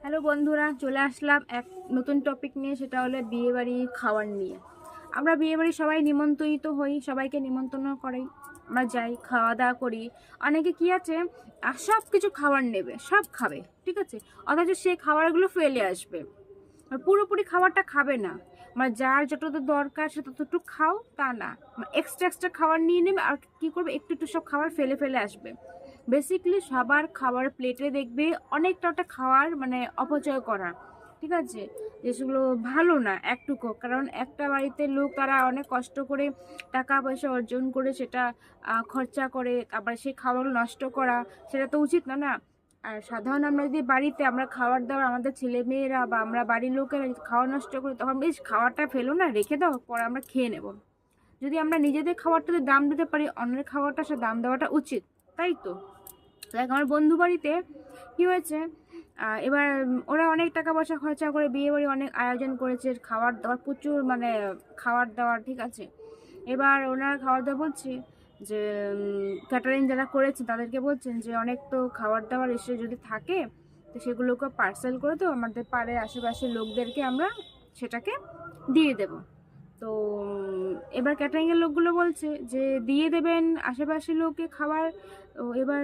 Hello বন্ধুরা, চলে আসলাম এক নতুন টপিক নিয়ে। সেটা হলো বিয়েবাড়ি খাওয়ার নিয়ে। আমরা বিয়েবাড়ি সবাই নিমন্ত্রিত হই, সবাইকে নিমন্ত্রণ করি, আমরা যাই, খাওয়া দাওয়া করি। অনেকে কি আছে, সব কিছু খাবার নেবে, সব খাবে, ঠিক আছে, অথচ সেই খাবারগুলো ফেলে আসবে। আর পুরোপুরি খাবারটা খাবে না, মানে যার যতটা দরকার সে ততটুকু খাও তা না, এক্সট্রা এক্সট্রা খাবার নিয়ে নেবে আর কি করবে, একটু একটু সব খাবার ফেলে ফেলে আসবে। বেসিক্যালি সবার খাবার প্লেটে দেখবে অনেকটা খাওয়ার মানে অপচয় করা, ঠিক আছে, যেগুলো ভালো না একটুকু। কারণ একটা বাড়িতে লোক তারা অনেক কষ্ট করে টাকা পয়সা অর্জন করে সেটা খরচা করে, আবার সেই খাবারগুলো নষ্ট করা সেটা তো উচিত না, না। আর সাধারণ আমরা যদি বাড়িতে আমরা খাবার দাবার আমাদের ছেলে মেয়েরা বা আমরা বাড়ির লোকেরা যদি খাওয়া নষ্ট করি, তখন বেশ খাবারটা ফেলো না, রেখে দাও, পরে আমরা খেয়ে নেব। যদি আমরা নিজেদের খাবারটাতে দাম দিতে পারি, অন্যের খাবারটা সে দাম দেওয়াটা উচিত, তাই তো। দেখ, আমার বন্ধু বাড়িতে কি হয়েছে, এবার ওরা অনেক টাকা পয়সা খরচা করে বিয়ে বাড়ি অনেক আয়োজন করেছে, খাবার দাবার প্রচুর, মানে খাবার দাবার, ঠিক আছে। এবার ওনারা খাবার দাবার বলছে যে ক্যাটারিং যারা করেছে তাদেরকে বলছেন যে অনেক তো খাবার দাবার এসে যদি থাকে তো সেগুলোকে পার্সেল করে তো আমাদের পাড়ের আশেপাশের লোকদেরকে আমরা সেটাকে দিয়ে দেব। তো এবার ক্যাটারিংয়ের লোকগুলো বলছে যে দিয়ে দেবেন আশেপাশের লোককে খাবার। এবার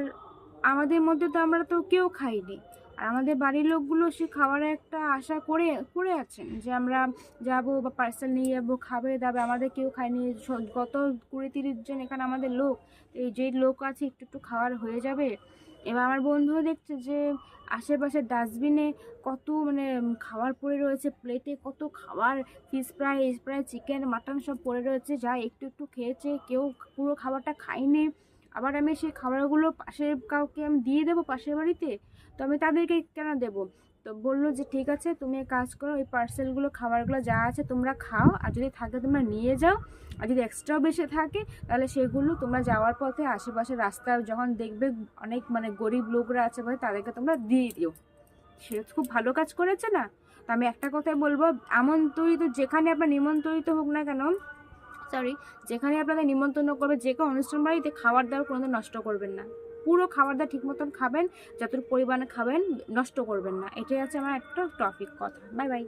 আমাদের মধ্যে তো আমরা তো কেউ খাইনি, আর আমাদের বাড়ির লোকগুলো সে খাবারের একটা আশা করে করে আছেন যে আমরা যাব বা পার্সেল নিয়ে যাবো, খাবে দাবে, আমাদের কেউ খায়নি। গত 20-30 জন এখানে আমাদের লোক, এই যে লোক আছে একটু একটু খাবার হয়ে যাবে। এবার আমার বন্ধুও দেখছে যে আশেপাশে ডাস্টবিনে কত মানে খাবার পড়ে রয়েছে, প্লেটে কত খাবার, fish fry fry chicken mutton সব পড়ে রয়েছে, যা একটু একটু খেয়েছে, কেউ পুরো খাবারটা খায়নি। আবার আমি সেই খাবারগুলো পাশের কাউকে আমি দিয়ে দেবো পাশের বাড়িতে, তো আমি তাদেরকে কেন দেবো? তো বললো যে ঠিক আছে, তুমি এক কাজ করো, ওই পার্সেলগুলো খাবারগুলো যা আছে তোমরা খাও, আর যদি থাকে তোমরা নিয়ে যাও, আর যদি এক্সট্রাও বেশি থাকে তাহলে সেগুলো তোমরা যাওয়ার পথে আশেপাশে রাস্তায় যখন দেখবে অনেক মানে গরিব লোকরা আছে বলে তাদেরকে তোমরা দিয়ে দিও। সে খুব ভালো কাজ করেছে না? তো আমি একটা কথাই বলবো, আমন্ত্রিত যেখানে আপনার নিমন্ত্রিত হোক না কেন, সরি, যেখানে আপনাদের নিমন্ত্রণ করবে যে কোনো অনুষ্ঠান বাড়িতে খাবার দাবার কোনোদিন নষ্ট করবেন না। পুরো খাবার দাবার ঠিক মতন খাবেন, যতটুকু পরিমাণে খাবেন, নষ্ট করবেন না। এটাই আছে আমার একটা টপিক কথা। Bye bye.